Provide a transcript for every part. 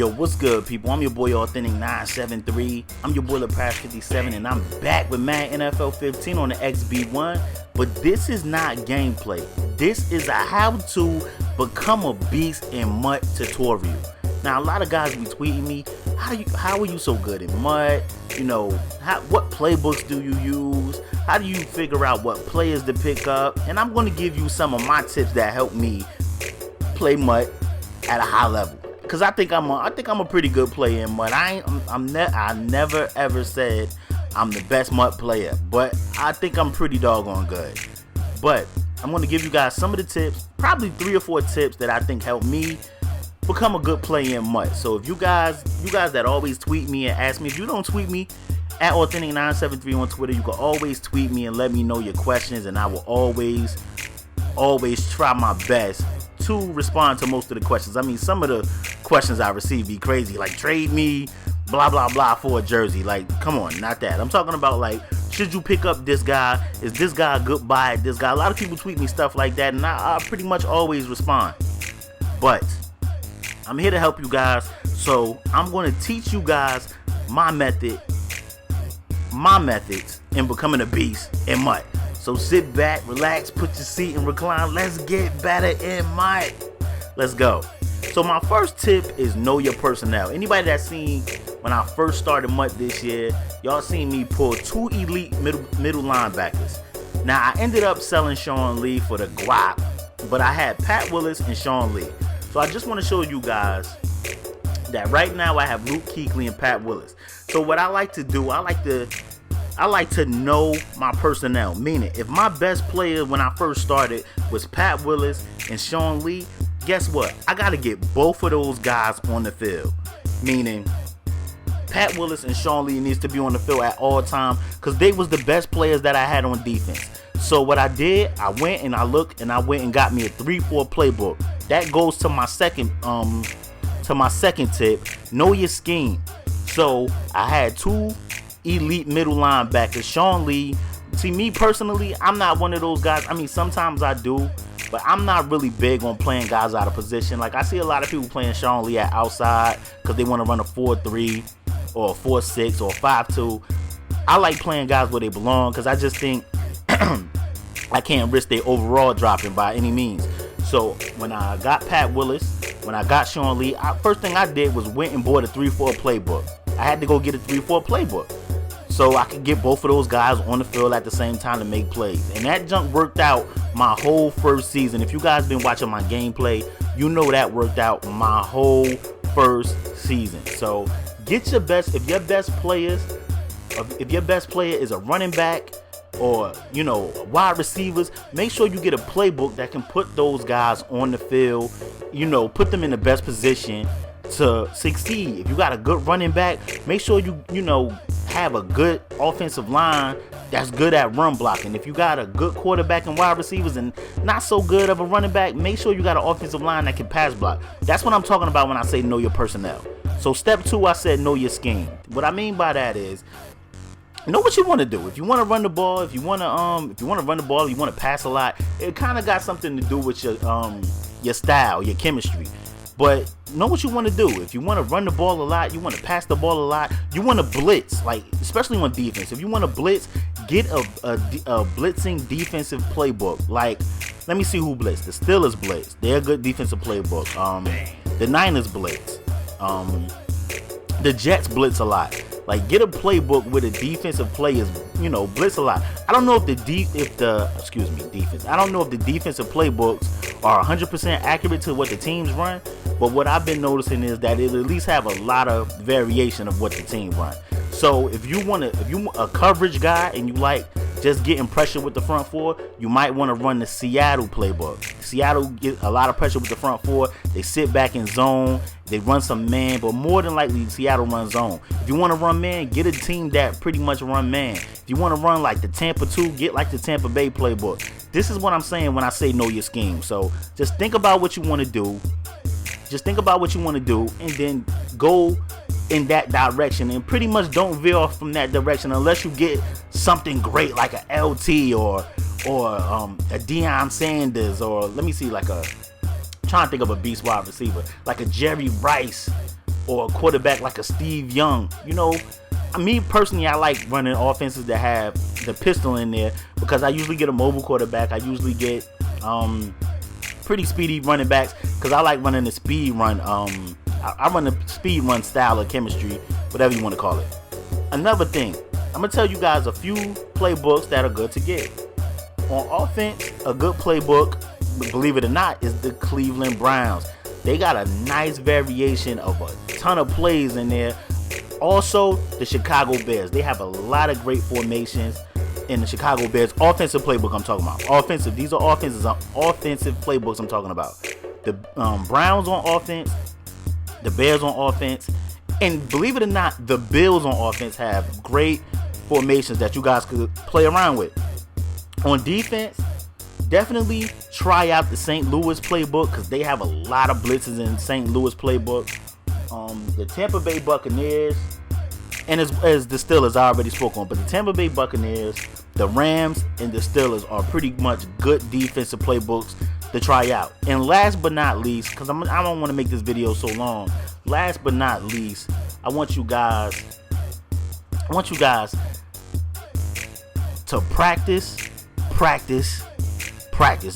Yo, what's good, people? I'm your boy Authentic 973. I'm your boy LePass 57, and I'm back with Madden NFL 15 on the XB1. But this is not gameplay. This is a how-to become a beast in MUT tutorial. Now, a lot of guys be tweeting me, how are you so good in MUT? You know, what playbooks do you use? How do you figure out what players to pick up? And I'm going to give you some of my tips that help me play MUT at a high level. Cause I think I'm a pretty good player in MUT. I never ever said I'm the best MUT player, but I think I'm pretty doggone good. But I'm gonna give you guys some of the tips, probably 3 or 4 tips that I think help me become a good player in MUT. So if you guys that always tweet me and ask me, if you don't tweet me at Authentic 973 on Twitter, you can always tweet me and let me know your questions, and I will always try my best to respond to most of the questions. I mean, some of the questions I receive be crazy, like trade me, blah blah blah for a jersey. Like, come on, not that. I'm talking about like, should you pick up this guy? Is this guy a good buy? This guy. A lot of people tweet me stuff like that, and I pretty much always respond. But I'm here to help you guys, so I'm going to teach you guys my methods in becoming a beast in MUT. So sit back, relax, put your seat and recline. Let's get better in MUT. Let's go. So my first tip is know your personnel. Anybody that's seen when I first started MUT this year, y'all seen me pull 2 elite middle linebackers. Now I ended up selling Sean Lee for the guap, but I had Pat Willis and Sean Lee. So I just want to show you guys that right now I have Luke Kuechly and Pat Willis. So what I like to do, I like to know my personnel. Meaning, if my best player when I first started was Pat Willis and Sean Lee, guess what? I got to get both of those guys on the field. Meaning, Pat Willis and Sean Lee needs to be on the field at all time because they was the best players that I had on defense. So what I did, I went and I looked and I went and got me a 3-4 playbook. That goes to my second tip. Know your scheme. So I had 2 elite middle linebackers. Sean Lee. See, me personally, I'm not one of those guys. I mean, sometimes I do, but I'm not really big on playing guys out of position. Like, I see a lot of people playing Sean Lee at outside because they want to run a 4-3 or a 4-6 or a 5-2. I like playing guys where they belong because I just think I can't risk their overall dropping by any means. So when I got Pat Willis, when I got Sean Lee, first thing I did was went and bought a 3-4 playbook. I had to go get a 3-4 playbook so I could get both of those guys on the field at the same time to make plays. And that junk worked out my whole first season. If you guys been watching my gameplay, you know that worked out my whole first season. So get your best. If your best player is a running back or, you know, wide receivers, make sure you get a playbook that can put those guys on the field, you know, put them in the best position to succeed. If you got a good running back, make sure you know, have a good offensive line that's good at run blocking. If you got a good quarterback and wide receivers and not so good of a running back, make sure you got an offensive line that can pass block. That's what I'm talking about when I say know your personnel. So step 2, I said know your scheme. What I mean by that is, know what you want to do. If you want to run the ball, if you want to run the ball, you want to pass a lot, it kind of got something to do with your style, your chemistry. But know what you want to do. If you want to run the ball a lot, you want to pass the ball a lot, you want to blitz, like especially on defense. If you want to blitz, get a blitzing defensive playbook. Like, let me see who blitz. The Steelers blitz. They're a good defensive playbook. The Niners blitz. The Jets blitz a lot. Like, get a playbook where the defensive players, you know, blitz a lot. I don't know if the defense. I don't know if the defensive playbooks are 100% accurate to what the teams run, but what I've been noticing is that it at least have a lot of variation of what the team run. So if you a coverage guy and you like just getting pressure with the front 4, you might want to run the Seattle playbook. Seattle get a lot of pressure with the front 4. They sit back in zone. They run some man, but more than likely Seattle runs zone. If you want to run man, get a team that pretty much run man. If you want to run like the Tampa 2, get like the Tampa Bay playbook. This is what I'm saying when I say know your scheme. So just think about what you want to do. And then go in that direction, and pretty much don't veer off from that direction unless you get something great like a LT or a Deion Sanders, or let me see, like trying to think of a beast wide receiver, like a Jerry Rice, or a quarterback like a Steve Young. You know, me personally, I like running offenses that have the pistol in there because I usually get a mobile quarterback. I usually get pretty speedy running backs because I like running the speed run. I run the speed run style of chemistry, whatever you want to call it. Another thing, I'm gonna tell you guys a few playbooks that are good to get. On offense, a good playbook, believe it or not, is the Cleveland Browns. They got a nice variation of a ton of plays in there. Also, the Chicago Bears. They have a lot of great formations in the Chicago Bears. Offensive playbook I'm talking about. Offensive. These are offensive playbooks I'm talking about. The Browns on offense, the Bears on offense, and believe it or not, the Bills on offense have great formations that you guys could play around with. On defense, definitely try out the St. Louis playbook because they have a lot of blitzes in St. Louis playbook. The Tampa Bay Buccaneers, and as the Steelers I already spoke on, but the Tampa Bay Buccaneers, the Rams, and the Steelers are pretty much good defensive playbooks to try out. And last but not least, because I don't want to make this video so long, last but not least, I want you guys to practice.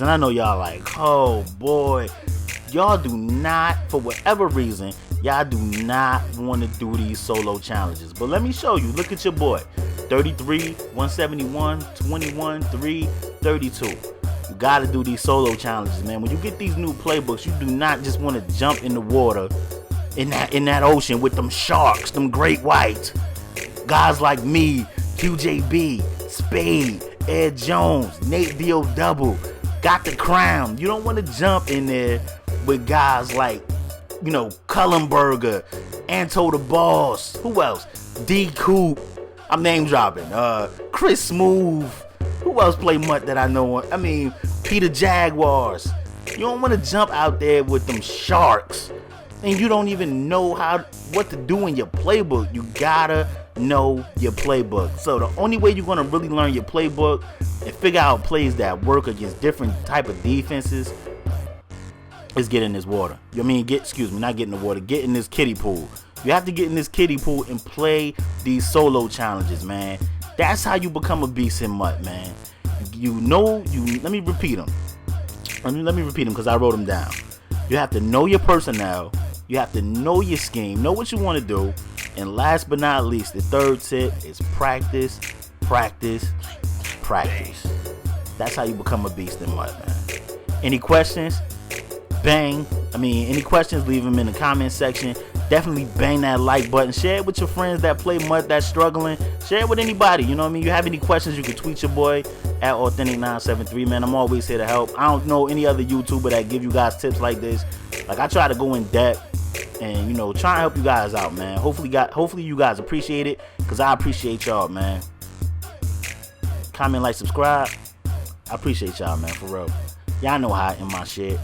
And I know y'all like, oh boy, y'all do not, for whatever reason, y'all do not want to do these solo challenges. But let me show you. Look at your boy. 33, 171, 21, 3, 32. You got to do these solo challenges, man. When you get these new playbooks, you do not just want to jump in the water in that ocean with them sharks, them great whites. Guys like me, QJB, Spade, Ed Jones, Nate D.O. got the crown. You don't want to jump in there with guys like, you know, Cullenberger, Anto the Boss, who else? D. Coop, I'm name dropping. Chris Smooth, who else play MUT that I know? I mean, Peter Jaguars. You don't want to jump out there with them sharks and you don't even know what to do in your playbook. You gotta know your playbook. So the only way you're gonna really learn your playbook and figure out plays that work against different type of defenses is get in this water. Not get in the water, get in this kiddie pool. You have to get in this kiddie pool and play these solo challenges, man. That's how you become a beast in MUT, man. Let me repeat them. Let me repeat them because I wrote them down. You have to know your personnel. You have to know your scheme, know what you want to do. And last but not least, the third tip is practice. That's how you become a beast in MUT, man. Any questions? Any questions, leave them in the comment section. Definitely bang that like button. Share it with your friends that play MUT, that's struggling. Share it with anybody. You know what I mean? You have any questions, you can tweet your boy at Authentic973, man. I'm always here to help. I don't know any other YouTuber that give you guys tips like this. Like, I try to go in depth and, you know, try and help you guys out, man. Hopefully you guys appreciate it, because I appreciate y'all, man. Comment, like, subscribe. I appreciate y'all, man, for real. Y'all know how I end my shit.